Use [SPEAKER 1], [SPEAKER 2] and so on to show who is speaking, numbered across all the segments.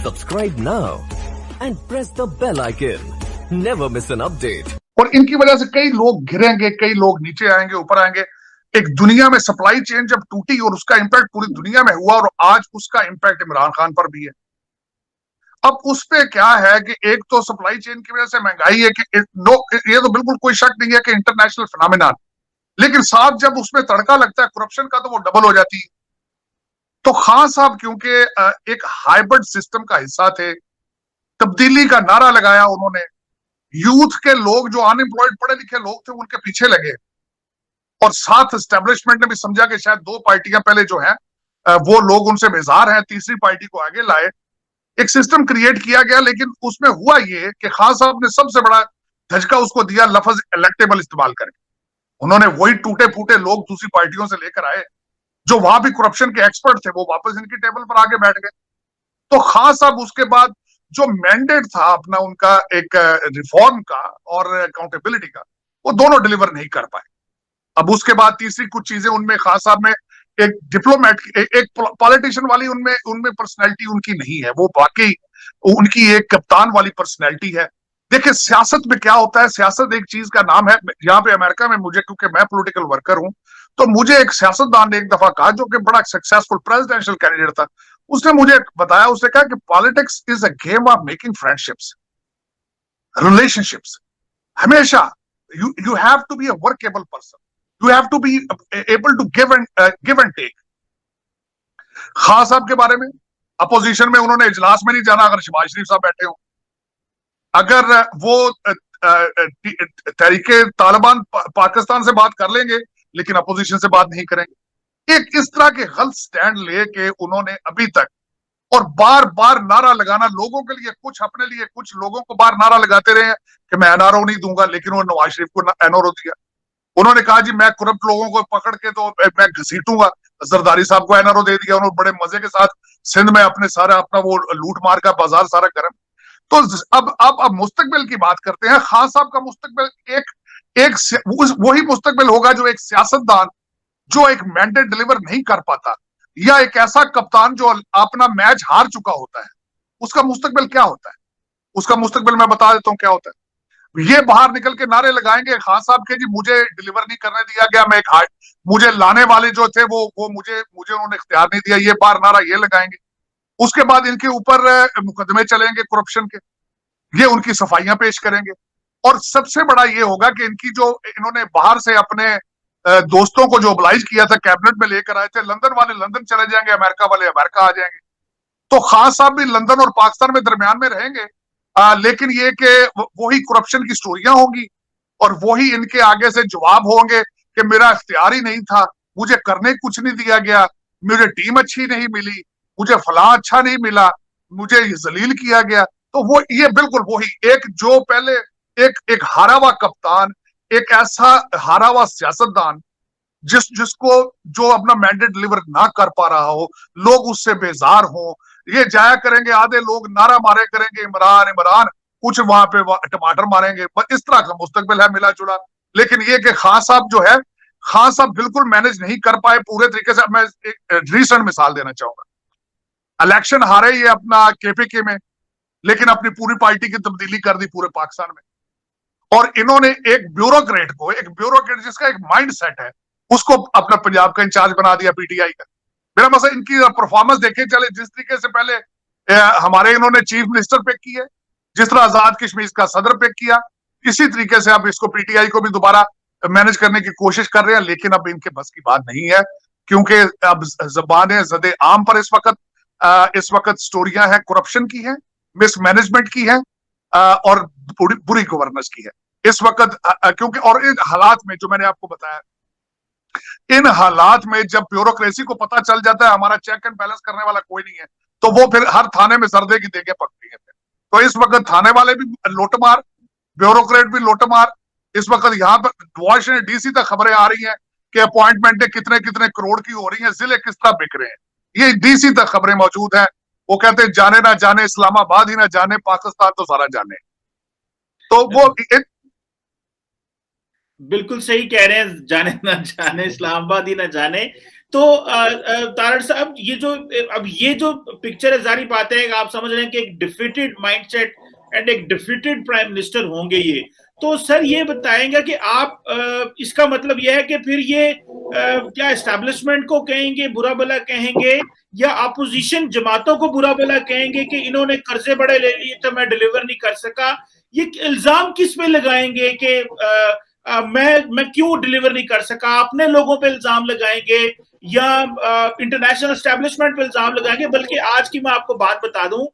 [SPEAKER 1] Subscribe now and press the bell icon. Never miss an update.
[SPEAKER 2] और इनकी वजह से कई लोग गिरेंगे, कई लोग नीचे आएंगे, ऊपर आएंगे। एक दुनिया में सप्लाई चेन जब टूटी और उसका इंपैक्ट पूरी दुनिया में हुआ और आज उसका इंपैक्ट इमरान खान पर भी है। अब उस पे क्या है कि एक तो सप्लाई चेन की वजह से महंगाई है कि ये तो बिल्कुल कोई शक नहीं है कि इंटरनेशनल फिनोमिना, लेकिन साथ जब उसमें तड़का लगता है करप्शन का तो वो डबल हो जाती है। तो खान साहब क्योंकि एक हाइब्रिड सिस्टम का हिस्सा थे, तब्दीली का नारा लगाया उन्होंने, यूथ के लोग जो अनएम्प्लॉयड पढ़े लिखे लोग थे उनके पीछे लगे और साथ एस्टेब्लिशमेंट ने भी समझा कि शायद दो पार्टियां पहले जो हैं वो लोग उनसे बेजार हैं, तीसरी पार्टी को आगे लाए। एक सिस्टम क्रिएट किया गया, लेकिन उसमें हुआ ये कि खान साहब ने सबसे बड़ा धचका उसको दिया लफ्ज इलेक्टेबल इस्तेमाल करके। उन्होंने वही टूटे फूटे लोग दूसरी पार्टियों से लेकर आए जो वहां भी करप्शन के एक्सपर्ट थे, वो वापस इनकी टेबल पर आके बैठ गए। तो खान साहब उसके बाद जो मैंडेट था अपना उनका एक रिफॉर्म का और अकाउंटेबिलिटी का, वो दोनों डिलीवर नहीं कर पाए। अब उसके बाद तीसरी कुछ चीजें उनमें खान साहब में एक डिप्लोमेट, एक पॉलिटिशियन वाली उनमें पर्सनैलिटी उनकी नहीं है। वो वाकई उनकी एक कप्तान वाली पर्सनैलिटी है। देखिए सियासत में क्या होता है, सियासत एक चीज का नाम है। यहाँ पे अमेरिका में मुझे, क्योंकि मैं पॉलिटिकल वर्कर हूं, तो मुझे एक सियासतदान ने एक दफा कहा जो कि बड़ा सक्सेसफुल प्रेसिडेंशियल कैंडिडेट था, उसने मुझे बताया, उसने कहा कि politics is a game of making friendships, relationships. हमेशा you have to be a workable person, you have to be able to give and take. Khan साहब के बारे में अपोजिशन में उन्होंने इजलास में नहीं जाना अगर शहबाज शरीफ साहब बैठे हो, अगर वो तहरीके तालिबान पाकिस्तान से बात कर लेंगे लेकिन अपोजिशन से बात नहीं करेंगे। एक इस तरह के गलत स्टैंड लेके उन्होंने अभी तक, और बार बार नारा लगाना लोगों के लिए, कुछ अपने लिए, कुछ लोगों को बार नारा लगाते रहे कि मैं एनआरओ नहीं दूंगा, लेकिन वो नवाज शरीफ को एनआरओ दिया। उन्होंने कहा जी मैं करप्ट लोगों को पकड़ के तो मैं घसीटूंगा, जरदारी साहब को एनआरओ दे दिया। उन्होंने बड़े मजे के साथ सिंध में अपना वो लूट मार का बाजार सारा गर्म। तो अब मुस्तकबिल की बात करते हैं। खान साहब का मुस्तकबिल वही मुस्तकबिल होगा जो एक सियासतदान जो एक मैंडेट डिलीवर नहीं कर पाता, या एक ऐसा कप्तान जो अपना मैच हार चुका होता है, उसका मुस्तकबिल क्या होता है। उसका मुस्तकबिल मैं बता देता हूं क्या होता है। ये बाहर निकल के नारे लगाएंगे खान साहब के, जी मुझे डिलीवर नहीं करने दिया गया, मैं एक मुझे लाने वाले जो थे वो मुझे उन्होंने इख्तियार नहीं दिया, ये बार नारा ये लगाएंगे। उसके बाद इनके ऊपर मुकदमे चलेंगे करप्शन के, ये उनकी सफाइयां पेश करेंगे। और सबसे बड़ा ये होगा कि इन्होंने बाहर से अपने दोस्तों को जो ओबलाइज किया था, कैबिनेट में लेकर आए थे, लंदन वाले लंदन चले जाएंगे, अमेरिका वाले अमेरिका आ जाएंगे। तो खान साहब भी लंदन और पाकिस्तान में दरमियान में रहेंगे, लेकिन ये कि वही करप्शन की स्टोरियां होंगी और वही इनके आगे से जवाब होंगे कि मेरा इख्तियार ही नहीं था, मुझे करने कुछ नहीं दिया गया, मुझे टीम अच्छी नहीं मिली, मुझे फलां अच्छा नहीं मिला, मुझे जलील किया गया। तो वो ये बिल्कुल वही एक जो पहले एक हारा हुआ कप्तान, एक ऐसा हारा हुआ सियासतदान जिसको जो अपना मैंडेट डिलीवर ना कर पा रहा हो, लोग उससे बेजार हो, ये जाया करेंगे, आधे लोग नारा मारे करेंगे इमरान इमरान, कुछ वहां पे टमाटर मारेंगे, इस तरह का मुस्तकबिल है मिला जुला। लेकिन ये कि खान साहब जो है, खान साहब बिल्कुल मैनेज नहीं कर पाए पूरे तरीके से। मैं एक रीसेंट मिसाल देना चाहूंगा, इलेक्शन हारे ये अपना केपीके में, लेकिन अपनी पूरी पार्टी की तब्दीली कर दी पूरे पाकिस्तान में। और इन्होंने एक ब्यूरोक्रेट जिसका एक माइंड सेट है, उसको अपना पंजाब का इंचार्ज बना दिया पीटीआई का। मेरा मसला इनकी परफॉर्मेंस देखे चले, जिस तरीके से पहले हमारे इन्होंने चीफ मिनिस्टर पिक किए, जिस तरह आजाद कश्मीर का सदर पिक किया, इसी तरीके से अब इसको पीटीआई को भी दोबारा मैनेज करने की कोशिश कर रहे हैं। लेकिन अब इनके बस की बात नहीं है, क्योंकि अब ज़बानें ज़दे आम पर इस वक्त स्टोरियां हैं, करप्शन की है, मिसमैनेजमेंट की है, और बुरी गवर्नेंस की है इस वक्त। क्योंकि और इन हालात में जो मैंने आपको बताया, इन हालात में जब ब्यूरोक्रेसी को पता चल जाता है हमारा चेक एंड बैलेंस करने वाला कोई नहीं है, तो वो फिर हर थाने में जर्दे की देगे पकती है। तो इस वक्त थाने वाले भी लूटमार, ब्यूरोक्रेट भी लूटमार। इस वक्त यहाँ पर वॉशिंगटन डीसी तक खबरें आ रही हैं कि अपॉइंटमेंटें कितने कितने करोड़ की हो रही हैं, जिले किस तरह बिक रहे हैं, ये डीसी तक खबरें मौजूद हैं। वो कहते हैं जाने ना जाने, इस्लामाबाद ही ना जाने, पाकिस्तान तो सारा जाने। तो वो
[SPEAKER 3] बिल्कुल सही कह रहे हैं, जाने ना जाने, इस्लामाबाद ही ना जाने। तो तारड़ साहब, ये जो पिक्चर है, जारी बात है आप समझ रहे हैं कि एक डिफीटेड माइंडसेट एंड एक डिफीटेड प्राइम मिनिस्टर होंगे ये। तो सर ये बताएंगे कि आप इसका मतलब यह है कि फिर ये क्या एस्टैब्लिशमेंट को कहेंगे, बुरा भला कहेंगे, या अपोजिशन जमातों को बुरा भला कहेंगे कि इन्होंने कर्जे बड़े ले लिए तो मैं डिलीवर नहीं कर सका? ये इल्जाम किस पे लगाएंगे कि मैं क्यों डिलीवर नहीं कर सका? अपने लोगों पे इल्जाम लगाएंगे या इंटरनेशनल एस्टैब्लिशमेंट पे इल्जाम लगाएंगे? बल्कि आज की मैं आपको बात बता दूं,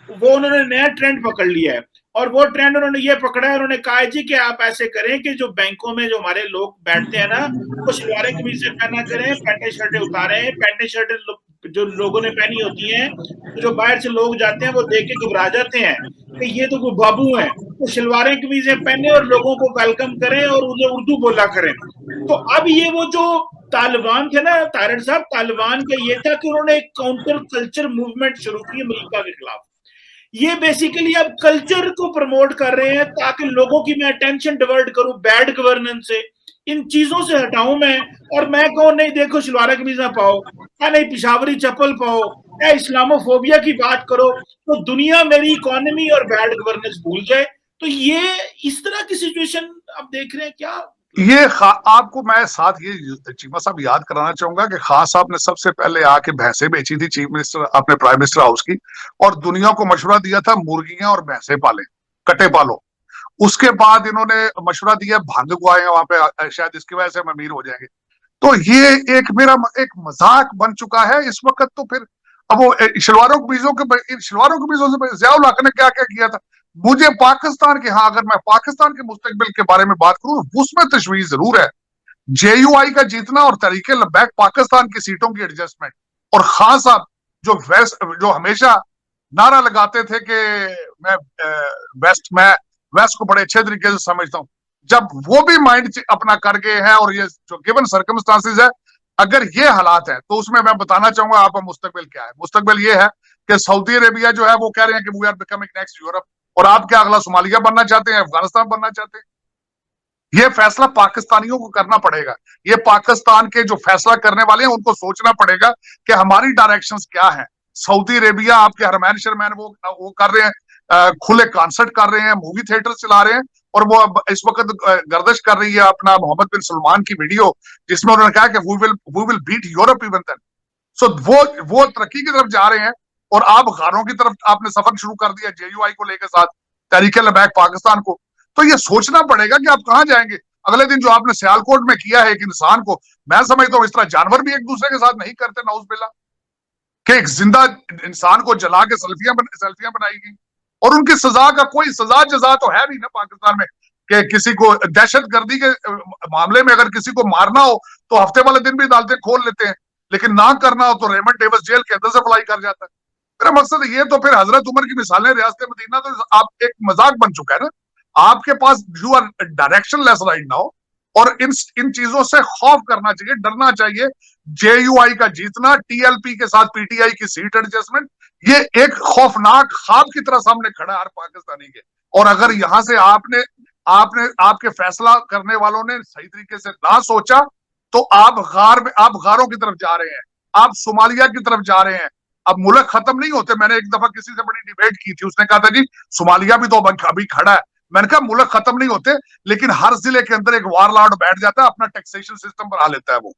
[SPEAKER 3] वो उन्होंने नया ट्रेंड पकड़ लिया है, और वो ट्रेंड उन्होंने ये पकड़ा है, उन्होंने कहा है जी कि आप ऐसे करें कि जो बैंकों में जो हमारे लोग बैठते हैं ना, वो शलवारें कमीजें पहना करें, पैंटें शर्टें उतारें। पैंटें शर्टें जो लोगों ने पहनी होती हैं, तो जो बाहर से लोग जाते हैं वो देख के घबरा जाते हैं कि ये तो कोई बाबू हैं। तो शलवारें कमीजें पहने और लोगों को वेलकम करें और उन्हें उर्दू बोला करें। तो अब ये वो जो तालिबान थे ना तारड़ साहब, तालिबान का ये था कि उन्होंने एक काउंटर कल्चर मूवमेंट शुरू की अमेरिका के खिलाफ। ये बेसिकली अब कल्चर को प्रमोट कर रहे हैं ताकि लोगों की मैं अटेंशन डिवर्ट करूं बैड गवर्नेंस से, इन चीजों से हटाऊं मैं, और मैं कहूं नहीं देखो शलवार कमीज ना पाओ, या नहीं पिशावरी चप्पल पाओ, या इस्लामोफोबिया की बात करो, तो दुनिया मेरी इकोनॉमी और बैड गवर्नेंस भूल जाए। तो ये इस तरह की सिचुएशन आप देख रहे हैं क्या?
[SPEAKER 2] ये आपको मैं साथ ये चीमा साहब याद कराना चाहूंगा कि खान साहब ने सबसे पहले आके भैंसे बेची थी चीफ मिनिस्टर अपने प्राइम मिनिस्टर हाउस की, और दुनिया को मशवरा दिया था मुर्गियां और भैंसे पाले, कटे पालो। उसके बाद इन्होंने मशवरा दिया भांग को आए वहां पे, शायद इसकी वजह से हम अमीर हो जाएंगे। तो ये एक मेरा एक मजाक बन चुका है इस वक्त। तो फिर अब वो शलवारों के बीजों से जियाउल हक ने क्या क्या किया था। मुझे पाकिस्तान के, हाँ अगर मैं पाकिस्तान के मुस्तकबिल के बारे में बात करूं उसमें तशवीश जरूर है। जेयूआई का जीतना और तरीके लबैक पाकिस्तान की सीटों की एडजस्टमेंट, और खान साहब जो हमेशा नारा लगाते थे कि मैं वेस्ट को बड़े अच्छे तरीके से समझता हूं, जब वो भी माइंड अपना कर गए हैं और ये जो गिवन सर्कमस्टांसेस है, अगर ये हालात है तो उसमें मैं बताना चाहूंगा आपका मुस्तकबिल क्या है। मुस्तकबिल ये है कि सऊदी अरेबिया जो है वो कह रहे हैं कि we are becoming next Europe, और आप क्या अगला सोमालिया बनना चाहते हैं, अफगानिस्तान बनना चाहते हैं? ये फैसला पाकिस्तानियों को करना पड़ेगा। ये पाकिस्तान के जो फैसला करने वाले हैं उनको सोचना पड़ेगा कि हमारी डायरेक्शंस क्या है। सऊदी अरेबिया, आपके हरमैन शरमैन वो कर रहे हैं, खुले कॉन्सर्ट कर रहे हैं, मूवी थिएटर चला रहे हैं, और वो इस वक्त गर्दिश कर रही है अपना मोहम्मद बिन सलमान की वीडियो, जिसमें उन्होंने कहा कि we will beat Europe even then. So वो तरक्की की तरफ जा रहे हैं, और आप गारों की तरफ आपने सफर शुरू कर दिया जेयूआई को लेकर, साथ तहरीके लबैक पाकिस्तान को। तो ये सोचना पड़ेगा कि आप कहां जाएंगे। अगले दिन जो आपने सियालकोट में किया है एक इंसान को, मैं समझता हूं इस तरह जानवर भी एक दूसरे के साथ नहीं करते, नाउजुबिल्ला, कि एक जिंदा इंसान को जला के सेल्फियां बनाई गई, और उनकी सजा का कोई सजा जजा तो है नहीं ना पाकिस्तान में, कि किसी को दहशतगर्दी के मामले में अगर किसी को मारना हो तो हफ्ते वाले दिन भी अदालतें खोल लेते हैं, लेकिन ना करना हो तो रेमंड डेविस जेल के अंदर से अप्लाई कर जाता है। मेरा मकसद ये तो फिर हजरत उमर की मिसालें रियासत मदीना तो आप एक मजाक बन चुका है ना। आपके पास you are directionless right now, और इन चीजों से खौफ करना चाहिए, डरना चाहिए। जेयूआई का जीतना, टीएलपी के साथ पीटीआई की सीट एडजस्टमेंट, ये एक खौफनाक ख्वाब की तरह सामने खड़ा है हर पाकिस्तानी के। और अगर यहां से आपने आपके फैसला करने वालों ने सही तरीके से ना सोचा, तो आप गारों की तरफ जा रहे हैं, आप सोमालिया की तरफ जा रहे हैं। अब मुल्क खत्म नहीं होते। मैंने एक दफा किसी से बड़ी डिबेट की थी, उसने कहा था जी सोमालिया भी तो अभी खड़ा है। मैंने कहा मुल्क खत्म नहीं होते, लेकिन हर जिले के अंदर एक वारलॉर्ड बैठ जाता है, अपना टैक्सेशन सिस्टम बना लेता है, वो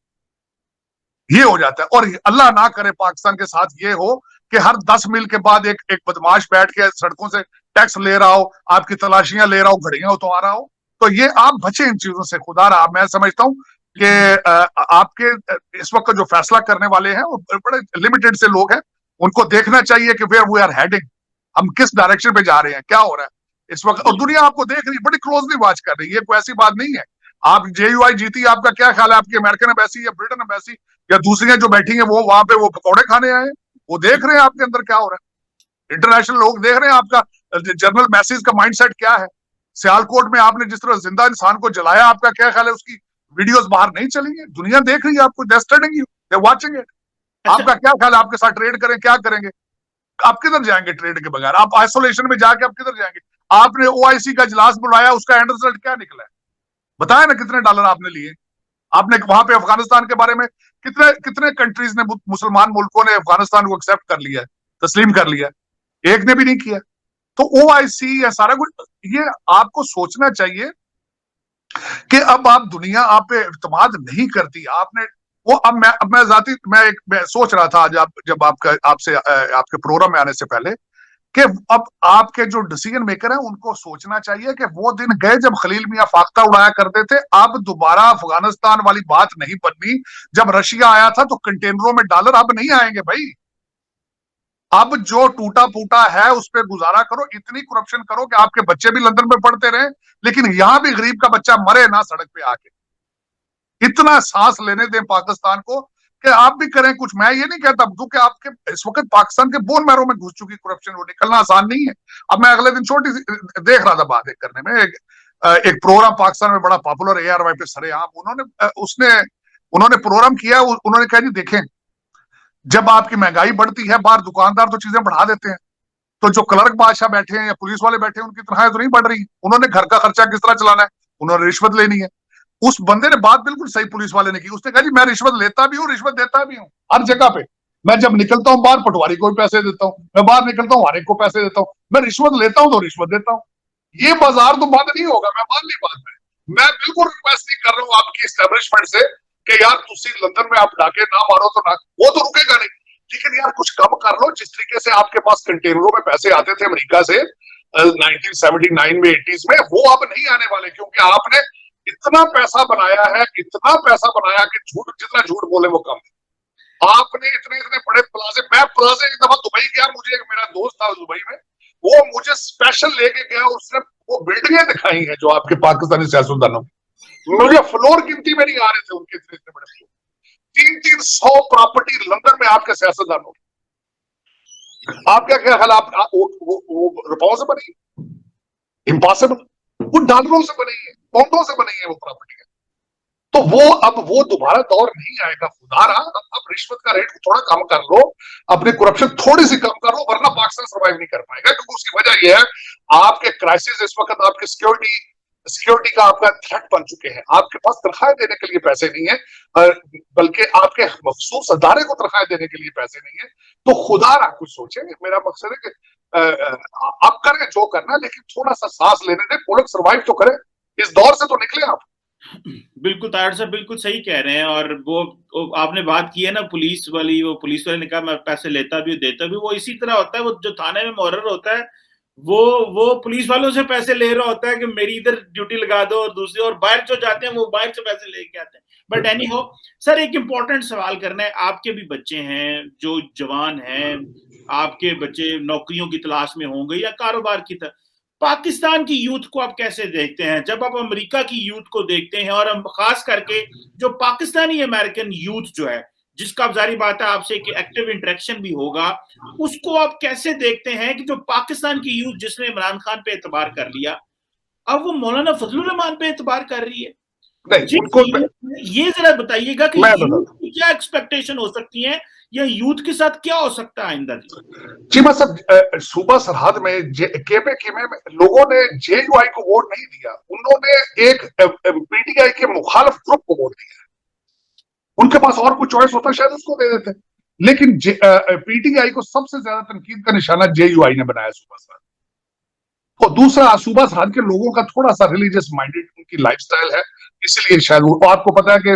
[SPEAKER 2] ये हो जाता है। और अल्लाह ना करे पाकिस्तान के साथ ये हो कि हर 10 मील के बाद एक बदमाश बैठ के सड़कों से टैक्स ले रहा हो, आपकी तलाशियां ले रहा हो, घड़ियां उतवा रहा हो। तो ये आप बचे इन चीजों से, खुदा रहा। मैं समझता हूं कि आपके इस वक्त जो फैसला करने वाले हैं वो बड़े लिमिटेड से लोग हैं, उनको देखना चाहिए कि वेयर वी आर हेडिंग, हम किस डायरेक्शन पे जा रहे हैं, क्या हो रहा है इस वक्त। और दुनिया आपको देख रही है, बड़ी क्लोजली वॉच कर रही है, कोई ऐसी बात नहीं है। आप जेयूआई जीती, आपका क्या ख्याल है, आपकी अमेरिकन एम्बेसी या ब्रिटेन एम्बेसी या दूसरी जो बैठी हैं वो वहां पे वो पकौड़े खाने आए हैं? वो देख रहे हैं आपके अंदर क्या हो रहा है। इंटरनेशनल लोग देख रहे हैं आपका जनरल मैसेज का माइंडसेट क्या है। सियालकोट में आपने जिस तरह जिंदा इंसान को जलाया, आपका क्या ख्याल है, उसकी वीडियोस बाहर नहीं चलेंगी? दुनिया देख रही है आपको, they studying you, they watching it. आपका क्या ख्याल है, आपके साथ ट्रेड करें, क्या करेंगे? आप किधर जाएंगे ट्रेड के बगैर? आप आइसोलेशन में जाके आप किधर जाएंगे? आपने ओआईसी का इजलास बुलाया, उसका एंड रिजल्ट क्या निकला है? बताया ना कितने डॉलर आपने लिए। आपने वहां पे अफगानिस्तान के बारे में कितने कितने कंट्रीज ने, मुसलमान मुल्कों ने अफगानिस्तान को एक्सेप्ट कर लिया है, तस्लीम कर लिया है, एक ने भी नहीं किया। तो OIC या सारा कुछ, ये आपको सोचना चाहिए कि अब आप दुनिया आप पे इत्मीनान नहीं करती। आपने वो, अब मैं सोच रहा था आज जब आपका आपसे आपके प्रोग्राम में आने से पहले कि अब आपके जो डिसीजन मेकर हैं उनको सोचना चाहिए कि वो दिन गए जब खलील मियां फाख्ता उड़ाया करते थे। अब दोबारा अफगानिस्तान वाली बात नहीं बननी। जब रशिया आया था तो कंटेनरों में डॉलर अब नहीं आएंगे भाई। अब जो टूटा फूटा है उस पर गुजारा करो, इतनी करप्शन करो कि आपके बच्चे भी लंदन में पढ़ते रहे, लेकिन यहां भी गरीब का बच्चा मरे ना सड़क पे आके। इतना सांस लेने दें पाकिस्तान को कि आप भी करें कुछ। मैं ये नहीं कहता, क्योंकि आपके इस वक्त पाकिस्तान के बोन मैरों में घुस चुकी करप्शन, वो निकलना आसान नहीं है। अब मैं अगले दिन छोटी सी देख रहा था बात एक करने में, एक प्रोग्राम पाकिस्तान में बड़ा पॉपुलर ARY पे सरेआम उन्होंने प्रोग्राम किया। उन्होंने कहा जी देखें, जब आपकी महंगाई बढ़ती है बाहर दुकानदार तो चीजें बढ़ा देते हैं, तो जो क्लर्क बादशाह बैठे हैं या पुलिस वाले बैठे हैं उनकी तनख्वाहें तो नहीं बढ़ रही। उन्होंने घर का खर्चा किस तरह चलाना है, उन्होंने रिश्वत लेनी है। उस बंदे ने बात बिल्कुल सही पुलिस वाले ने की, उसने कहा जी मैं रिश्वत लेता भी हूँ, रिश्वत देता भी हूँ हर जगह पे। मैं जब निकलता हूँ बाहर पटवारी को भी पैसे देता हूँ, मैं बाहर निकलता हूँ हर एक को पैसे देता हूँ, मैं रिश्वत लेता हूँ तो रिश्वत देता हूँ। ये बाजार तो बंद नहीं होगा, मैं मान ली बात में। मैं बिल्कुल रिक्वेस्ट नहीं कर रहा हूँ आपकी एस्टेब्लिशमेंट से कि यार तुसी लंदन में आप डाके ना मारो, तो ना, वो तो रुकेगा नहीं, लेकिन यार कुछ कम कर लो। जिस तरीके से आपके पास कंटेनरों में पैसे आते थे अमेरिका से 1979 में 80s में, वो अब नहीं आने वाले, क्योंकि आपने इतना पैसा बनाया है, इतना पैसा बनाया कि झूठ, जितना झूठ बोले वो कम है। आपने इतने इतने बड़े प्लाजे, मैं प्लाजे एक दफा दुबई गया, मुझे एक मेरा दोस्त था दुबई में, वो मुझे स्पेशल लेके गया, उसने वो बिल्डिंगें दिखाई हैं जो आपके पाकिस्तानी सियासतदानों की, मुझे फ्लोर गिनती में नहीं आ रहे थे उनके इतने इतने बड़े फ्लोर। 300 प्रॉपर्टी लंदन में आपके सियासतदानों की। आप क्या ख्याल, आप वो रुपयों से बनी? इम्पॉसिबल। वो डॉलरों से बनी है, पाउंडों से बनी है वो प्रॉपर्टी। तो वो अब वो दोबारा दौर नहीं आएगा खुदारा। अब रिश्वत का रेट थोड़ा कम कर लो, अपने करप्शन थोड़ी सी कम कर लो, वरना पाकिस्तान सर्वाइव नहीं कर पाएगा। क्योंकि उसकी वजह यह है आपके क्राइसिस इस वक्त आपके सिक्योरिटी का आपका थ्रेट बन चुके हैं। आपके पास तनख्वाह देने के लिए पैसे नहीं है, बल्कि आपके मखसूस अदारे को तनख्वाह देने के लिए पैसे नहीं है। तो खुदारा कुछ सोचे। मेरा मकसद है कि आप करें जो करना, लेकिन थोड़ा सा सांस लेने दें, मुल्क सर्वाइव तो करे, इस दौर से तो निकले आप।
[SPEAKER 3] बिल्कुल तार साहब बिल्कुल सही कह रहे हैं। और वो आपने बात की है ना पुलिस वाली, वो पुलिस वाले ने कहा मैं पैसे लेता भी देता भी, वो इसी तरह होता है। वो जो थाने में मुहर्रर होता है वो पुलिस वालों से पैसे ले रहा होता है कि मेरी इधर ड्यूटी लगा दो, और दूसरी और बाहर जो जाते हैं वो बाहर से पैसे लेके आते हैं। बट एनी हो सर, एक इंपॉर्टेंट सवाल करना है। आपके भी बच्चे हैं जो जवान हैं, आपके बच्चे नौकरियों की तलाश में होंगे या कारोबार की तरह। पाकिस्तान की यूथ को आप कैसे देखते हैं जब आप अमेरिका की यूथ को देखते हैं, और खास करके जो पाकिस्तानी अमेरिकन यूथ जो है, जिसका अब जारी बात है आपसे कि एक्टिव इंटरेक्शन भी होगा, उसको आप कैसे देखते हैं कि जो पाकिस्तान की यूथ जिसने इमरान खान पे एतबार कर लिया, अब वो मौलाना फजलुर रहमान पे एतबार कर रही है?
[SPEAKER 2] नहीं, उनको
[SPEAKER 3] ये जरा बताइएगा कि यूथ की क्या एक्सपेक्टेशन हो सकती है, या यूथ के साथ क्या हो सकता है आइंदा?
[SPEAKER 2] जी मतलब सूबा सरहद में केपे में लोगों ने JUI को वोट नहीं दिया, उन्होंने एक PTI के मुखालिफ ग्रुप को वोट दिया। उनके पास और कुछ चॉइस होता शायद उसको दे देते, लेकिन PTI को सबसे ज्यादा तनकीद का निशाना JUI ने बनाया सूबा सरहद। और दूसरा, सूबा सरहद के लोगों का थोड़ा सा रिलीजियस माइंडेड उनकी लाइफस्टाइल है, इसलिए शायद वो, आपको पता है कि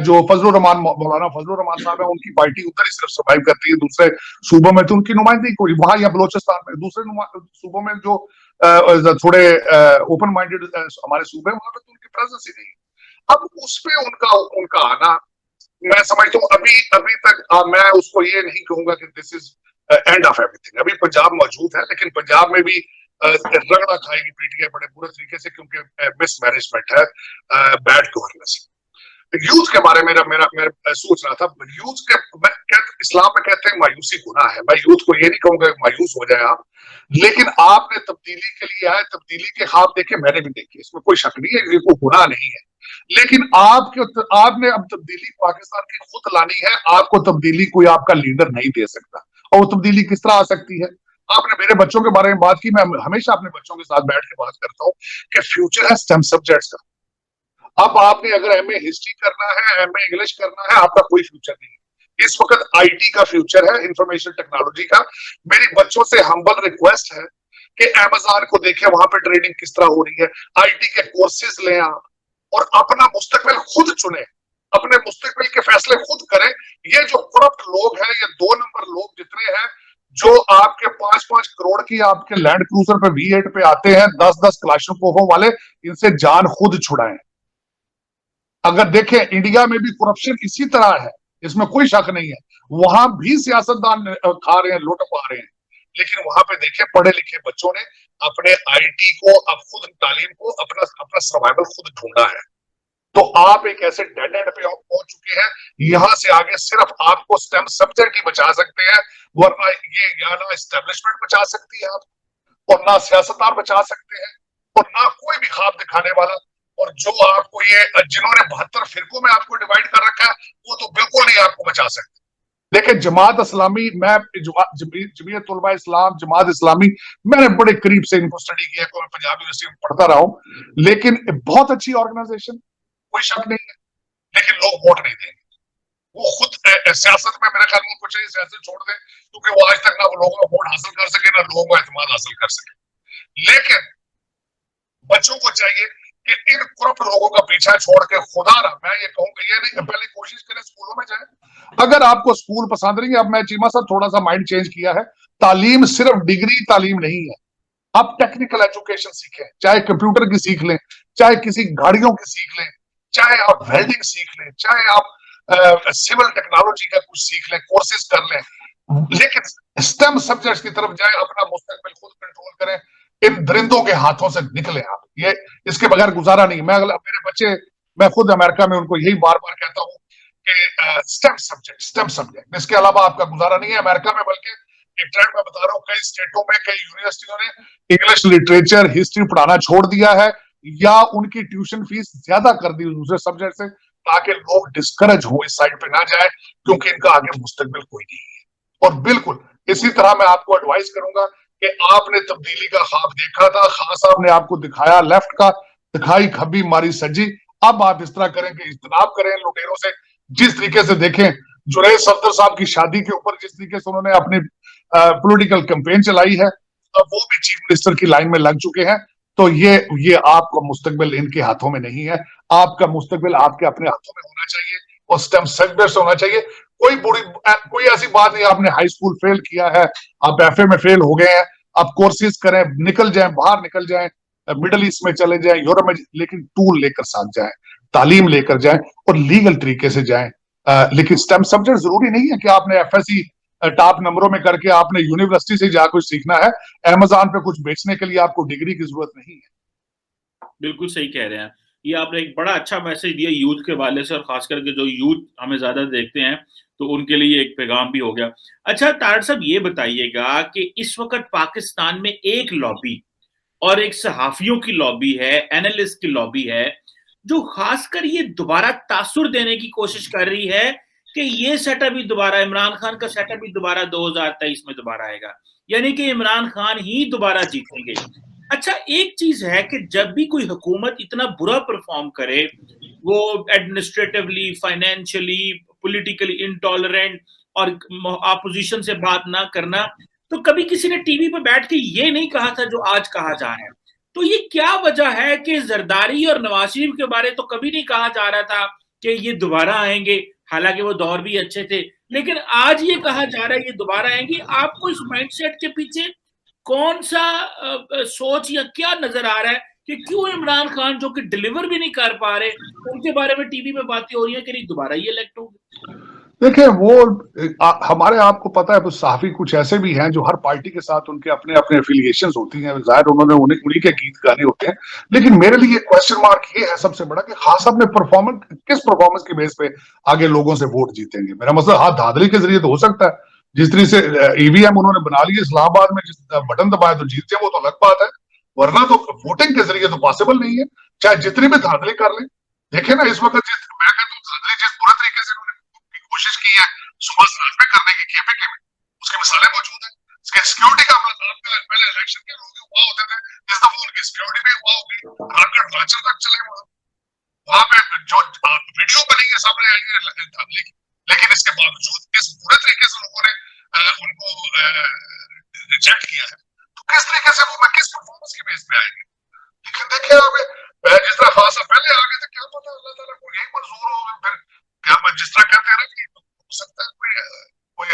[SPEAKER 2] जो फजलुर रहमान, मौलाना फजलुर रहमान साहब है, उनकी पार्टी उधर ही सिर्फ सर्वाइव करती है, दूसरे सूबों में तो उनकी नुमाइंदगी कोई, वहां या बलोचिस्तान में, दूसरे सूबों में जो थोड़े ओपन माइंडेड हमारे सूबे, वहां पे तो उनकी प्रेजेंस ही नहीं। अब उस पे उनका आना, मैं समझता हूँ अभी तक मैं उसको ये नहीं कहूंगा कि this is end of everything. अभी पंजाब मौजूद है, लेकिन पंजाब में भी रगड़ा खाएगी PTI बड़े बुरे तरीके से, क्योंकि मिसमैनेजमेंट है, बैड गवर्नेंस। यूथ के बारे में मेरा सोच रहा था, यूथ के इस्लाम में कहते हैं मायूसी गुनाह है। मैं यूथ को ये नहीं कहूंगा मायूस हो जाए आप, लेकिन आपने तब्दीली के लिए आए, तब्दीली के ख्वाब देखे, मैंने भी देखे, इसमें कोई शक नहीं है, ये कोई गुनाह नहीं है। लेकिन आपने अब तब्दीली पाकिस्तान की खुद लानी है। आपको तब्दीली कोई आपका लीडर नहीं दे सकता। और वो तब्दीली किस तरह आ सकती है? आपने मेरे बच्चों के बारे में बात की, मैं हमेशा अपने बच्चों के साथ बैठ के बात करता हूँ कि फ्यूचर है स्टेम सब्जेक्ट्स का। अब आपने अगर एमए हिस्ट्री करना है, एमए इंग्लिश करना है, आपका कोई फ्यूचर नहीं है। इस वक्त आईटी का फ्यूचर है, इंफॉर्मेशन टेक्नोलॉजी का। मेरी बच्चों से हम्बल रिक्वेस्ट है कि अमेज़न को देखें, वहां पे ट्रेडिंग किस तरह हो रही है, आईटी के कोर्सेज लें आप, और अपना मुस्तकबिल खुद चुने, अपने मुस्तकबिल के फैसले खुद करें। ये जो करप्ट लोग हैं, ये 2 नंबर लोग जितने हैं, जो आपके 5-5 करोड़ की आपके लैंड क्रूजर पे V8 पे आते हैं, 10-10 क्लाशनकोव वाले, इनसे जान खुद छुड़ाएं। अगर देखें इंडिया में भी करप्शन इसी तरह है, इसमें कोई शक नहीं है, वहां भी सियासतदान खा रहे हैं, लूट पा रहे हैं, लेकिन वहां पे देखें पढ़े लिखे बच्चों ने अपने आईटी को, अब खुद तालीम को, अपना अपना सर्वाइवल खुद ढूंढा है। तो आप एक ऐसे डेड एंड पे पहुंच चुके हैं, यहां से आगे सिर्फ आपको स्टेम सब्जेक्ट ही बचा सकते हैं, वरना ये या ना एस्टेब्लिशमेंट बचा सकती है आप, और ना सियासतदान बचा सकते हैं, और ना कोई भी ख्वाब दिखाने वाला। और जो आपको ये जिन्होंने 72 फिरकों में आपको डिवाइड कर रखा है, वो तो बिल्कुल नहीं आपको बचा सकते। देखिए जमात इस्लामी, मैं जमीयत उलमा इस्लाम, जमात इस्लामी, मैंने बड़े करीब से इनको स्टडी किया, मैं पंजाब यूनिवर्सिटी में पढ़ता रहा हूं, लेकिन बहुत अच्छी ऑर्गेनाइजेशन, कोई शक नहीं है, लेकिन लोग वोट नहीं देंगे। वो खुद सियासत में मेरे ख्याल में कुछ सियासत छोड़ दें, क्योंकि वो आज तक ना वो लोगों का वोट हासिल कर सके, ना लोगों का एतमाद हासिल कर सके। लेकिन बच्चों को चाहिए कि इन करप्ट लोगों का पीछा छोड़ के, खुदा रहा मैं ये कहूंगा, ये नहीं, पहले कोशिश करें स्कूलों में जाए। अगर आपको स्कूल पसंद नहीं है, अब मैं चीमा साहब थोड़ा सा माइंड चेंज किया है, तालीम सिर्फ डिग्री तालीम नहीं है, आप टेक्निकल एजुकेशन सीखें, चाहे कंप्यूटर की सीख लें, चाहे किसी गाड़ियों की सीख लें, चाहे आप वेल्डिंग सीख लें, चाहे आप सिविल टेक्नोलॉजी का कुछ सीख लें, कोर्सेज कर लें, लेकिन स्टेम सब्जेक्ट्स की तरफ जाए, अपना मुस्तकबिल खुद कंट्रोल करें, इन दरिंदों के हाथों से निकले आप, ये इसके बगैर गुजारा नहीं। मैं मेरे बच्चे, मैं खुद अमेरिका में उनको यही बार बार कहता हूँ कि स्टेम सब्जेक्ट, इसके अलावा आपका गुजारा नहीं है अमेरिका में। बल्कि एक ट्रेंड मैं बता रहा हूँ, कई स्टेटों में, कई यूनिवर्सिटियों ने इंग्लिश लिटरेचर, हिस्ट्री पढ़ाना छोड़ दिया है, या उनकी ट्यूशन फीस ज्यादा कर दी दूसरे सब्जेक्ट से, ताकि लोग डिस्करेज हो, इस साइड पे ना जाए, क्योंकि इनका आगे मुस्तकबिल कोई नहीं है। और बिल्कुल इसी तरह मैं आपको एडवाइस करूंगा कि आपने तब्दीली का ख्वाब देखा था, खान साहब ने आपको दिखाया लेफ्ट का, दिखाई खब्बी मारी सज्जी, अब आप इस तरह करें कि इज्तनाब करें लुटेरों से। जिस तरीके से देखें जुनैद सफदर साहब की शादी के ऊपर जिस तरीके से उन्होंने अपनी पॉलिटिकल कैंपेन चलाई है, अब वो भी चीफ मिनिस्टर की लाइन में लग चुके हैं। तो ये आपका मुस्तकबिल इनके हाथों में नहीं है, आपका मुस्तकबिल आपके अपने हाथों में होना चाहिए, और स्टेम सब्जेक्ट होना चाहिए। कोई ऐसी बात नहीं, आपने हाई स्कूल फेल किया है, आप एफए में फेल हो गए हैं, आप कोर्सेज करें, निकल जाएं, बाहर निकल जाएं, मिडल ईस्ट में चले जाएं, यूरोप में, लेकिन टूल लेकर साथ जाएं, तालीम लेकर जाएं, और लीगल तरीके से जाएं। लेकिन स्टेम सब्जेक्ट जरूरी नहीं है कि आपने एफएससी टॉप नंबरों में करके आपने यूनिवर्सिटी से जाकर कुछ सीखना है। अमेज़न पे कुछ बेचने के लिए आपको डिग्री की जरूरत नहीं है।
[SPEAKER 3] बिल्कुल सही कह रहे हैं, ये आपने एक बड़ा अच्छा मैसेज दिया यूथ के वाले से, और खास करके जो यूथ हमें ज्यादा देखते हैं, तो उनके लिए एक पैगाम भी हो गया। अच्छा तारड़ साहब, ये बताइएगा कि इस वक्त पाकिस्तान में एक लॉबी और एक सहाफियों की लॉबी है, एनालिस्ट की लॉबी है, जो खासकर ये दोबारा तासुर देने की कोशिश कर रही है कि ये सेटअप ही दोबारा, इमरान खान का सेटअप ही दोबारा 2023 में दोबारा आएगा, यानी कि इमरान खान ही दोबारा जीतेंगे। अच्छा, एक चीज है कि जब भी कोई हुकूमत इतना बुरा परफॉर्म करे, वो एडमिनिस्ट्रेटिवली, फाइनेंशियली, पॉलिटिकली इनटॉलरेंट, और अपोजिशन से बात ना करना, तो कभी किसी ने टीवी पर बैठ के ये नहीं कहा था जो आज कहा जा रहा है। तो ये क्या वजह है कि जरदारी और नवाज शरीफ के बारे तो कभी नहीं कहा जा रहा था कि ये दोबारा आएंगे, हालांकि वो दौर भी अच्छे थे, लेकिन आज ये कहा जा रहा है ये दोबारा आएंगे। आपको इस माइंडसेट के पीछे कौन सा सोच या क्या नजर आ रहा है कि क्यों इमरान खान, जो कि डिलीवर भी नहीं कर पा रहे, उनके बारे में टीवी में बातें हो रही है कि नहीं दोबारा ही इलेक्ट होंगे?
[SPEAKER 2] देखिए वो हमारे, आपको पता है, तो सहाफी कुछ ऐसे भी हैं जो हर पार्टी के साथ उनके अपने अपने एफिलिएशंस होती हैं, जाहिर उन्होंने उन्हीं के गीत गाने होते हैं। लेकिन मेरे लिए क्वेश्चन मार्क ये है सबसे बड़ा कि खास अपने किस परफॉर्मेंस की बेस पे आगे लोगों से वोट जीतेंगे। मेरा मतलब हाथ धांधली के जरिए तो हो सकता है, जिस तरह से ईवीएम उन्होंने बना लिए इस्लामाबाद में, जिस बटन दबाए तो जीते, वो तो अलग बात है, वरना तो वोटिंग के जरिए तो पॉसिबल नहीं है, चाहे जितनी भी धांधली कर ले। देखे ना इस वक्त मैं कहता हूं धांधली जिस पूरे तरीके से कोशिश की है सुबह रात में करने की केपीके में, उसकी मिसालें मौजूद है। इसके सिक्योरिटी का पहले इलेक्शन के लोग वहां होते थे, जिस दफा उनकी सिक्योरिटी भी वहां हो गई, रॉकेट लॉन्चर तक चले वहां, वहां पे जो वीडियो बनी है सामने आई है, लेकिन इसके बावजूद इस बुरे तरीके से लोगों ने उनको रिजेक्ट किया है, तो किस तरीके से वो किस परफॉर्मेंस की बेस पे आएंगे। लेकिन देखिए अब जिस तरह खासा पहले आ गए थे, क्या पता अल्लाह ताला को यही मंजूर हो, फिर क्या जिस तरह कहते हैं ना कि हो सकता है कोई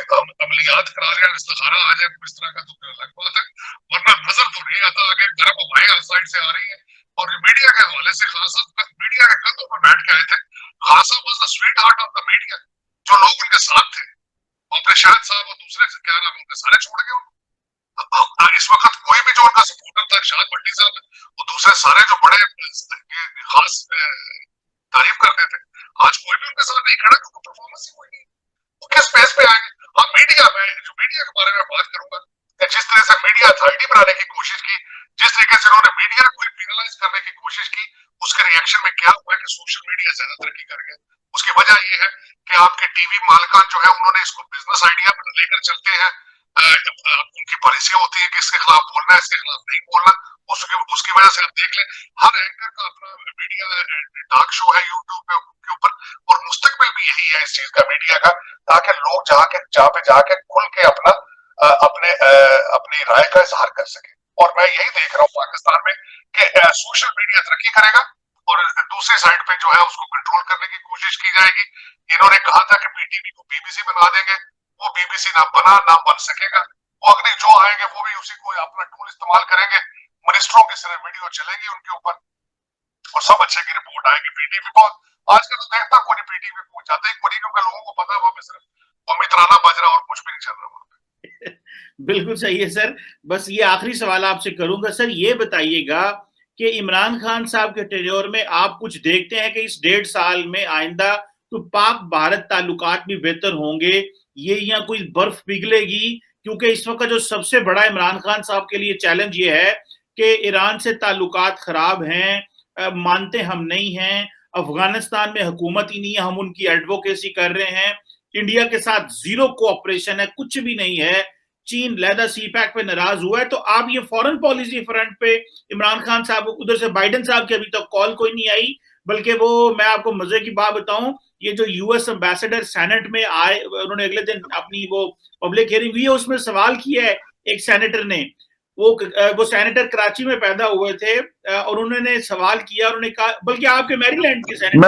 [SPEAKER 2] अमलियात करा लिया, इस्तिखारा आ जाए इस तरह का, तो फिर अलग बात है, वरना नजर तो नहीं आता। आगे गर्म हवाएं हर साइड से आ रही है, और मीडिया के हवाले से खासा मीडिया के कंधों पर बैठ के आए थे। खासा was the sweet heart of the media, जो लोग उनके साथ थे, अपने शाहिद साहब और दूसरे से क्या नाम उनके सारे छोड़ गए। इस वक्त कोई भी जो उनका सपोर्टर था, शाहिद भट्टी साहब और दूसरे सारे जो बड़े खास तारीफ करते थे, आज कोई भी उनके साथ नहीं खड़ा, क्योंकि परफॉर्मेंस ही कोई नहीं। वो किस बेस पे आएंगे। हाँ, मीडिया में जो मीडिया के बारे में बात करूंगा, जिस तरह से मीडिया अथॉरिटी बनाने की कोशिश की, जिस तरीके से उन्होंने मीडिया को पीनलाइज करने की कोशिश की, उसके रिएक्शन में क्या हुआ कि सोशल मीडिया ज्यादा तरक्की कर गया। उसकी वजह यह है कि आपके टीवी मालिकान जो है, उन्होंने इसको बिजनेस आइडिया लेकर चलते हैं। उनकी पॉलिसियां होती है कि इसके खिलाफ बोलना है, इसके खिलाफ नहीं बोलना। उसकी वजह से आप देख लें, हर एंकर का अपना मीडिया टॉक शो है यूट्यूब के ऊपर, और मुस्तकबिल भी यही है इस चीज का, मीडिया का, ताकि लोग जहाँ पे जाके खुल के अपनी राय का इजहार कर सके। और मैं यही देख रहा हूँ पाकिस्तान में कि सोशल मीडिया तरक्की करेगा, और दूसरी साइड पे जो है उसको कंट्रोल करने की कोशिश की जाएगी। इन्होंने कहा था कि पीटीवी को बीबीसी बना देंगे, वो बीबीसी ना बन सकेगा। वो अगले जो आएंगे वो भी उसी को अपना टूल इस्तेमाल करेंगे। मिनिस्टरों की सिर्फ वीडियो चलेगी उनके ऊपर, और सब अच्छे की रिपोर्ट आएगी। पीटीवी को आजकल तो देखता कोई पीटीवी को जाता ही कोई, क्योंकि लोगों को पता है वहां पे सिर्फ अमितराना बज रहा और कुछ भी नहीं चल रहा वहां पे।
[SPEAKER 3] बिल्कुल सही है सर। बस ये आखिरी सवाल आपसे करूंगा सर, ये बताइएगा कि इमरान खान साहब के टेन्योर में आप कुछ देखते हैं कि इस 1.5 साल में आइंदा तो पाक भारत ताल्लुकात भी बेहतर होंगे, ये या कोई बर्फ पिघलेगी? क्योंकि इस वक्त जो सबसे बड़ा इमरान खान साहब के लिए चैलेंज ये है कि ईरान से ताल्लुकात खराब हैं, मानते हम नहीं हैं, अफगानिस्तान में हुकूमत ही नहीं है, हम उनकी एडवोकेसी कर रहे हैं, इंडिया के साथ जीरो कोऑपरेशन है, कुछ भी नहीं है, चीन लहदा सी पैक पे नाराज हुआ है। तो आप ये फॉरेन पॉलिसी फ्रंट पे इमरान खान साहब, उधर से बाइडेन साहब की अभी तक कॉल कोई नहीं आई, बल्कि वो, मैं आपको मजे की बात बताऊं, ये जो यूएस एम्बेसडर सेनेट में आए, उन्होंने अगले दिन अपनी वो पब्लिक हियरिंग हुई है, उसमें सवाल किया है एक सेनेटर ने, वो सेनेटर कराची में पैदा हुए थे, और उन्होंने सवाल किया, उन्होंने कहा, बल्कि आपके मैरीलैंड के सेनेटर,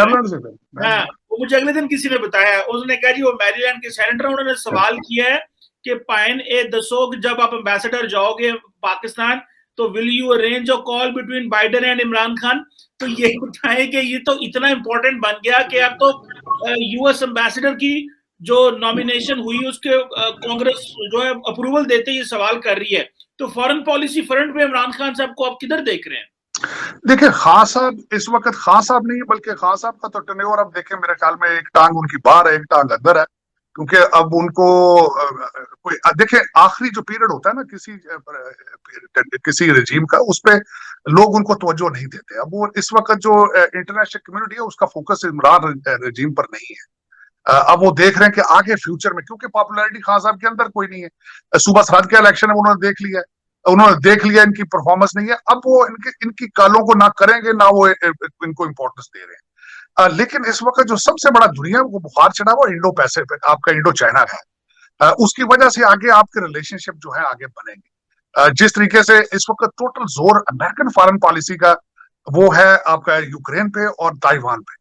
[SPEAKER 3] हाँ, वो मुझे अगले दिन किसी ने बताया, उन्होंने कहा जी वो मैरीलैंड के सेनेटर, उन्होंने सवाल किया है कि पाइन ए दसो, जब आप एम्बेसडर जाओगे पाकिस्तान तो will you arrange a call between Biden and Imran Khan? तो ये बताएं कि ये तो इतना इंपॉर्टेंट बन गया कि अब तो यूएस एम्बेसडर की जो नॉमिनेशन हुई उसके कांग्रेस जो है अप्रूवल देते ये सवाल कर रही है। तो फॉरेन पॉलिसी फ्रंट पे इमरान खान साहब को आप किधर देख रहे हैं?
[SPEAKER 2] देखिए, खान साहब इस वक्त खान साहब नहीं है, बल्कि खान साहब का तो टेन्योर अब देखें, मेरे ख्याल में एक टांग उनकी बाहर है, एक टांग अंदर है, क्योंकि अब उनको कोई देखिए, आखिरी जो पीरियड होता है ना किसी रजीम का, उस पे लोग उनको तवज्जो नहीं देते। अब वो इस वक्त जो इंटरनेशनल कम्युनिटी है उसका फोकस इमरान रजीम पर नहीं है। अब वो देख रहे हैं कि आगे फ्यूचर में, क्योंकि पॉपुलैरिटी खान साहब के अंदर कोई नहीं है। सूबा सरहद के इलेक्शन में उन्होंने देख लिया इनकी परफॉर्मेंस नहीं है। अब वो इनकी कालों को ना करेंगे, ना वो इनको इंपॉर्टेंस दे रहे हैं। लेकिन इस वक्त जो सबसे बड़ा दुनिया को बुखार चढ़ा वो इंडो पैसिफिक, आपका इंडो चाइना है। उसकी वजह से आगे आपके रिलेशनशिप जो है आगे बनेंगे। जिस तरीके से इस वक्त टोटल जोर अमेरिकन फॉरेन पॉलिसी का वो है आपका यूक्रेन पे और ताइवान पे,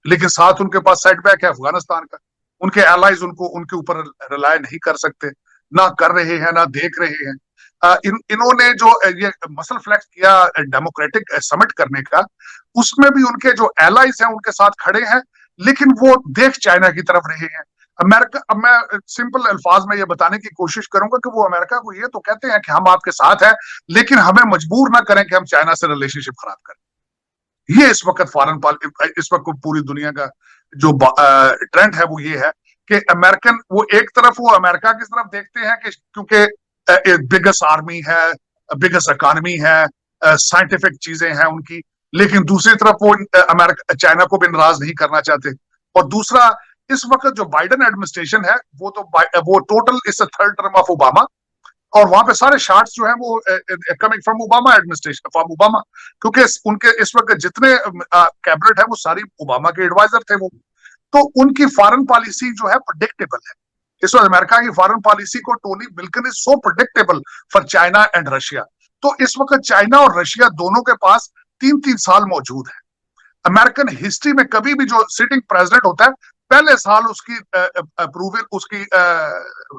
[SPEAKER 2] लेकिन साथ उनके पास सेटबैक है अफगानिस्तान का। उनके एलाइज उनके ऊपर रिलाय नहीं कर सकते, ना कर रहे हैं, ना देख रहे हैं। इन्होंने जो ये मसल फ्लेक्स किया डेमोक्रेटिक समिट करने का, उसमें भी उनके जो एलाइज हैं उनके साथ खड़े हैं, लेकिन वो देख चाइना की तरफ रहे हैं। अमेरिका, अब मैं सिंपल अल्फाज में ये बताने की कोशिश करूंगा कि वो अमेरिका को ये तो कहते हैं कि हम आपके साथ हैं, लेकिन हमें मजबूर ना करें कि हम चाइना से रिलेशनशिप खराब करें। ये इस वक्त फॉरेन पॉलिसी, इस वक्त पूरी दुनिया का जो ट्रेंड है वो ये है कि अमेरिकन, वो एक तरफ वो अमेरिका की तरफ देखते हैं कि क्योंकि बिगेस्ट आर्मी है, बिगेस्ट इकोनॉमी है, साइंटिफिक चीजें हैं उनकी, लेकिन दूसरी तरफ वो अमेरिका चाइना को भी नाराज नहीं करना चाहते। और दूसरा, इस वक्त जो बाइडेन एडमिनिस्ट्रेशन है वो टोटल इस थर्ड टर्म ऑफ ओबामा, और वहां पे सारे शॉट्स जो है वो coming from Obama administration, from Obama, क्योंकि उनके इस वक्त जितने कैबिनेट है वो सारी ओबामा के एडवाइजर थे वो। तो उनकी फॉरेन पॉलिसी जो है प्रेडिक्टेबल है। इस वक्त अमेरिका की फॉरेन पॉलिसी को Tony Blinken is so predictable for China and Russia. तो इस वक्त चाइना और रशिया दोनों के पास 3-3 साल मौजूद है। अमेरिकन हिस्ट्री में कभी भी जो सिटिंग प्रेसिडेंट होता है पहले साल उसकी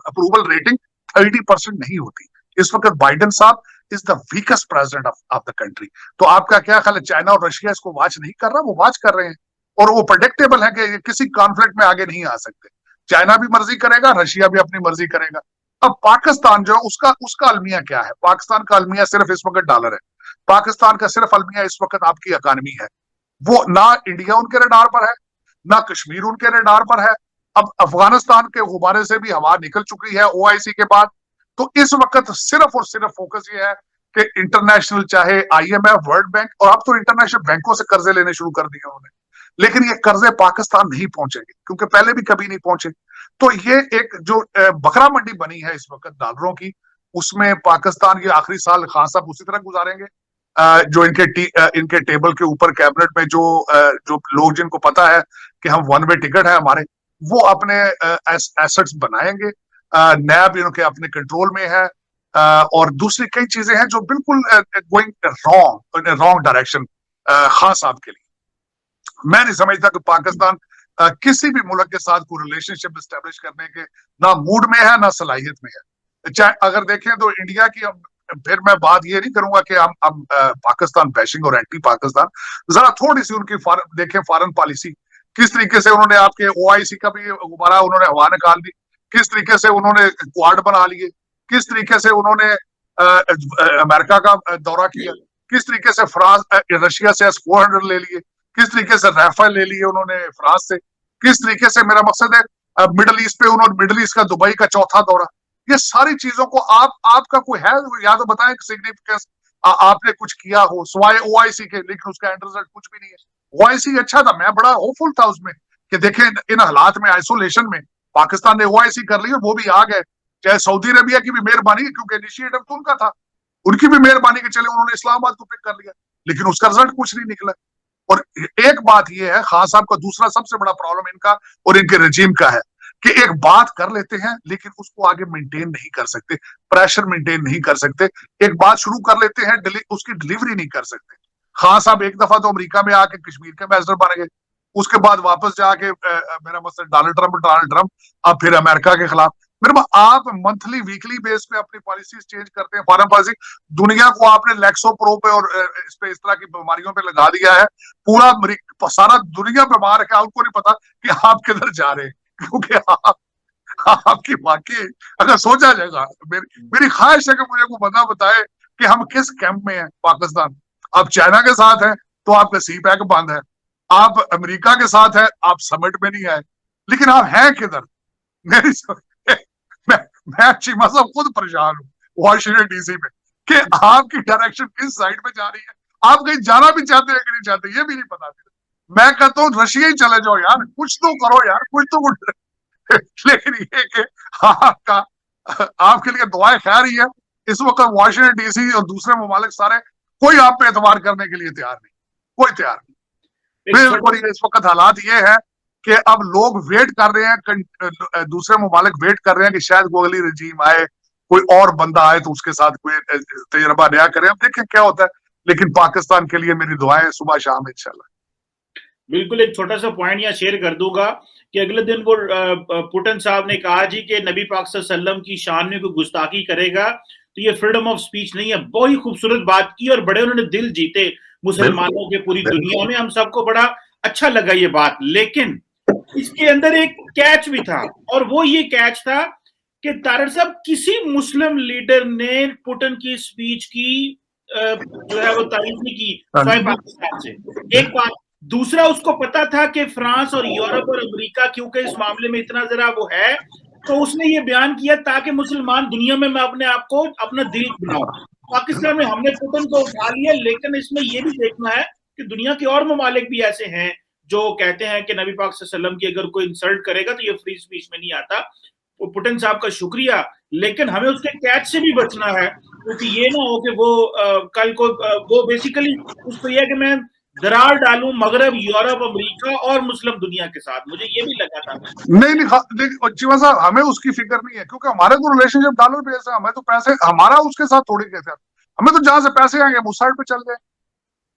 [SPEAKER 2] अप्रूवल रेटिंग 30% नहीं होती। इस वक्त बाइडेन साहब is the weakest president of the country. तो आपका क्या ख्याल है, चाइना और रशिया इसको वॉच नहीं कर रहा? वो वॉच कर रहे हैं और वो प्रेडिक्टेबल है कि किसी कॉन्फ्लिक्ट में आगे नहीं आ सकते। चाइना भी मर्जी करेगा, रशिया भी अपनी मर्जी करेगा। अब पाकिस्तान जो है उसका अलमिया क्या है? पाकिस्तान का अलमिया सिर्फ इस वक्त डॉलर है। पाकिस्तान का सिर्फ अलमिया इस वक्त आपकी इकानमी है। वो ना इंडिया उनके रडार पर है, ना कश्मीर उनके रडार पर है। अब अफगानिस्तान के गुब्बारे से भी हवा निकल चुकी है ओआईसी के बाद। तो इस वक्त सिर्फ और सिर्फ फोकस ये है कि इंटरनेशनल, चाहे आईएमएफ, वर्ल्ड बैंक, और अब तो इंटरनेशनल बैंकों से कर्जे लेने शुरू कर दिए उन्होंने, लेकिन ये कर्जे पाकिस्तान नहीं पहुंचेंगे क्योंकि पहले भी कभी नहीं पहुंचे। तो ये एक जो बकरा मंडी बनी है इस वक्त डॉलरों की, उसमें पाकिस्तान के आखिरी साल खान साहब उसी तरह गुजारेंगे। जो इनके टेबल के ऊपर कैबिनेट में जो लोग जिनको पता है कि हम वन वे टिकट है हमारे, वो अपने एसेट्स बनाएंगे। नैब इनके अपने कंट्रोल में है, और दूसरी कई चीजें हैं जो बिल्कुल गोइंग रॉन्ग डायरेक्शन खान साहब के लिए। मैं नहीं समझता कि पाकिस्तान किसी भी मुल्क के साथ कोई रिलेशनशिप एस्टेब्लिश करने के ना मूड में है ना सलाहियत में है। चाहे अगर देखें तो इंडिया की, फिर मैं बात ये नहीं करूंगा कि हम पाकिस्तान बैशिंग और एंटी पाकिस्तान, जरा थोड़ी सी उनकी देखें फॉरेन पॉलिसी किस तरीके से उन्होंने आपके ओआईसी का भी गुब्बारा उन्होंने हवा निकाल दी, किस तरीके से उन्होंने क्वाड बना लिए, किस तरीके से उन्होंने अमेरिका का दौरा किया, किस तरीके से फ्रांस रशिया से S-400 ले लिए, किस तरीके से राफेल ले लिए उन्होंने फ्रांस से, किस तरीके से, मेरा मकसद है मिडल ईस्ट पे उन्होंने मिडल ईस्ट का दुबई का चौथा दौरा। ये सारी चीजों को आपका कोई है या तो बताएं सिग्निफिकेंस, आपने कुछ किया हो सिवाय ओआईसी के, लेकिन उसका एंड रिजल्ट कुछ भी नहीं है। ओआईसी अच्छा था, मैं बड़ा होपफुल था उसमें कि देखें इन हालात में, आइसोलेशन में पाकिस्तान ने ओआईसी कर ली और वो भी आ गए। चाहे सऊदी अरेबिया की भी मेहरबानी, क्योंकि इनिशिएटिव तो उनका था, उनकी भी मेहरबानी के चले उन्होंने इस्लामाबाद को पिक कर लिया, लेकिन उसका रिजल्ट कुछ नहीं निकला। और एक बात यह है खान साहब का दूसरा सबसे बड़ा प्रॉब्लम इनका और इनके रजीम का है कि एक बात कर लेते हैं लेकिन उसको आगे मेंटेन नहीं कर सकते, प्रेशर मेंटेन नहीं कर सकते। एक बात शुरू कर लेते हैं, उसकी डिलीवरी नहीं कर सकते। खान साहब एक दफा तो अमेरिका में आके कश्मीर के एम्बेसडर बन गए, उसके बाद वापस जाके मेरा मतलब डोनाल्ड ट्रंप, अब फिर अमेरिका के खिलाफ। मेरे आप मंथली वीकली बेस पे अपनी पॉलिसीज चेंज करते हैं, फॉरेन पॉलिसी। दुनिया को आपने लैक्सोप्रो पे और इस तरह की बीमारियों पे लगा दिया है, पूरा सारा दुनिया बीमार है, उनको नहीं पता कि आप किधर जा रहे हैं, क्योंकि आपकी वाकई अगर सोचा जाएगा, मेरी ख्वाहिश है कि मुझे को बंदा बताए कि हम किस कैंप में हैं। पाकिस्तान आप चाइना के साथ हैं तो आपका सी पैक बंद है, आप अमेरिका के साथ है, आप समिट में नहीं आए, लेकिन आप हैं किधर? मेरी मैं चीमा साहब खुद परेशान हूँ वॉशिंगटन डीसी में कि आपकी डायरेक्शन किस साइड पे जा रही है। आप कहीं जाना भी चाहते हैं कि नहीं चाहते ये भी नहीं पता। मैं कहता हूँ रशिया ही चले जाओ यार, कुछ तो करो यार, कुछ तो लेकिन ये कि आपका आपके लिए दुआएं खैर ही है। इस वक्त वॉशिंगटन डीसी और दूसरे ममालिक सारे कोई आप पे एतबार करने के लिए तैयार नहीं, कोई तैयार नहीं। बिल्कुल इस वक्त हालात ये है कि अब लोग वेट कर रहे हैं, दूसरे ममालिक वेट कर रहे हैं कि शायद कोई अगली रजीम आए, कोई और बंदा आए तो उसके साथ कोई तजर्बा नया करें। अब देखें क्या होता है, लेकिन पाकिस्तान के लिए मेरी दुआएं सुबह शाम इंशाल्लाह।
[SPEAKER 3] बिल्कुल, एक छोटा सा पॉइंट यहाँ शेयर कर दूंगा कि अगले दिन वो पुतिन साहब ने कहा जी कि नबी पाक सल्लल्लाहु अलैहि वसल्लम की शान में कोई गुस्ताखी करेगा तो ये फ्रीडम ऑफ स्पीच नहीं है। बहुत ही खूबसूरत बात की और बड़े उन्होंने दिल जीते मुसलमानों के पूरी दुनिया में, हम सबको बड़ा अच्छा लगा ये बात। लेकिन इसके अंदर एक कैच भी था, और वो ये कैच था कि तारड़ साहब किसी मुस्लिम लीडर ने पुतिन की स्पीच की जो है वो तारीफ नहीं की पाकिस्तान से। एक बात, दूसरा उसको पता था कि फ्रांस और यूरोप और अमेरिका क्योंकि इस मामले में इतना जरा वो है, तो उसने ये बयान किया ताकि मुसलमान दुनिया में मैं अपने आप को अपना दिल बनाऊं। पाकिस्तान में हमने पुतिन को उठा लिया, लेकिन इसमें यह भी देखना है कि दुनिया के और ममालिक भी ऐसे हैं जो कहते हैं कि नबी पाक सल्लल्लाहु अलैहि वसल्लम की अगर कोई इंसल्ट करेगा तो ये फ्री स्पीच में नहीं आता। पुतिन साहब का शुक्रिया लेकिन हमें उसके कैच से भी बचना है, क्योंकि ये ना हो कि वो कल को वो बेसिकली उसको ये है कि मैं दरार डालूं मगरब, यूरोप, अमेरिका और मुस्लिम दुनिया के साथ। मुझे ये भी लगा था।
[SPEAKER 2] नहीं चीमा साहब, हमें उसकी फिक्र नहीं है, क्योंकि हमारे तो रिलेशनशिप डॉलर बेस है। हमें तो पैसे हमारा उसके साथ थोड़ी कैसे, हमें तो जहां से पैसे आएंगे हम उस साइड पे चल जाए।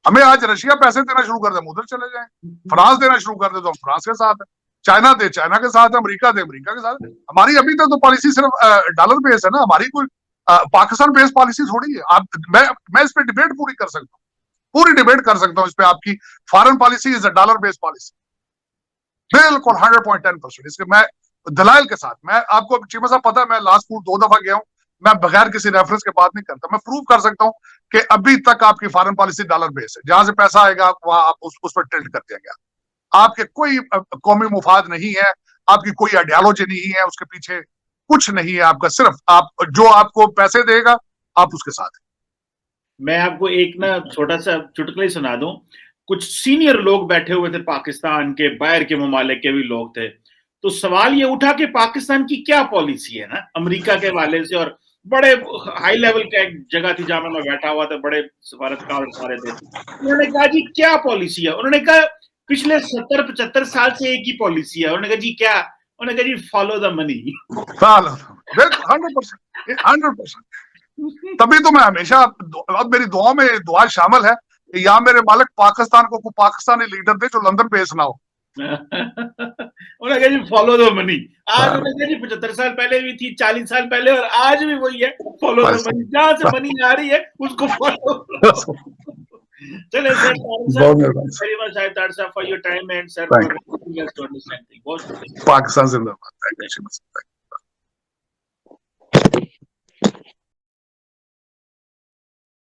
[SPEAKER 2] हमें आज रशिया पैसे देना शुरू कर दे, हम उधर चले जाएं। फ्रांस देना शुरू कर दे तो हम फ्रांस के साथ है, चाइना दे चाइना के साथ, अमेरिका दे अमेरिका के साथ। हमारी अभी तक तो पॉलिसी सिर्फ डॉलर बेस है ना, हमारी कोई पाकिस्तान बेस्ड पॉलिसी थोड़ी है। मैं इस पे डिबेट पूरी कर सकता हूँ, पूरी डिबेट कर सकता हूँ इस पे। आपकी foreign policy is a dollar based policy, बिल्कुल 100.10%। इसके मैं दलाइल के साथ, मैं आपको चीमा साहब पता है, मैं लास्ट 2 दफा गया हूं, मैं बगैर किसी रेफरेंस के बात नहीं करता। मैं प्रूव कर सकता हूं कि अभी तक आपकी फॉरेन पॉलिसी डॉलर बेस है। जहां से पैसा आएगा वहां आप उस पर टिल्ट कर देंगे। आपके कोई कौमी मुफाद नहीं है, आपकी कोई आइडियोलॉजी नहीं है, उसके पीछे कुछ नहीं है आपका। सिर्फ आप जो आपको पैसे देगा आप उसके साथ।
[SPEAKER 3] मैं आपको एक ना छोटा सा चुटकुला सुना दूं। कुछ सीनियर लोग बैठे हुए थे पाकिस्तान के, बाहर के ममालिक के भी लोग थे। तो सवाल ये उठा कि पाकिस्तान की क्या पॉलिसी है ना अमेरिका के वाले से, और बड़े हाई लेवल का एक जगह थी जहां मैं बैठा हुआ था, बड़े सफारतकार सारे थे। उन्होंने कहा जी क्या पॉलिसी है? उन्होंने कहा पिछले 70-75 साल से एक ही पॉलिसी है। उन्होंने कहा जी क्या? उन्होंने कहा जी फॉलो द मनी।
[SPEAKER 2] 100%। तभी तो मैं हमेशा, अब मेरी दुआ में दुआ शामिल है कि या मेरे मालिक पाकिस्तान को पाकिस्तानी लीडर दे जो लंदन बेस ना हो।
[SPEAKER 3] उन्होंने कहा जी फॉलो द मनी। आज उन्होंने कहा जी 75 साल पहले भी थी, 40 साल पहले, और आज भी वही है, फॉलो द मनी। जहां से मनी आ रही है उसको फॉलो। चले सर, वेरी मच तार साहब for your time and sir for helping us to understand things. बहुत शुक्रिया।
[SPEAKER 2] पाकिस्तान जिंदाबाद। Thank you.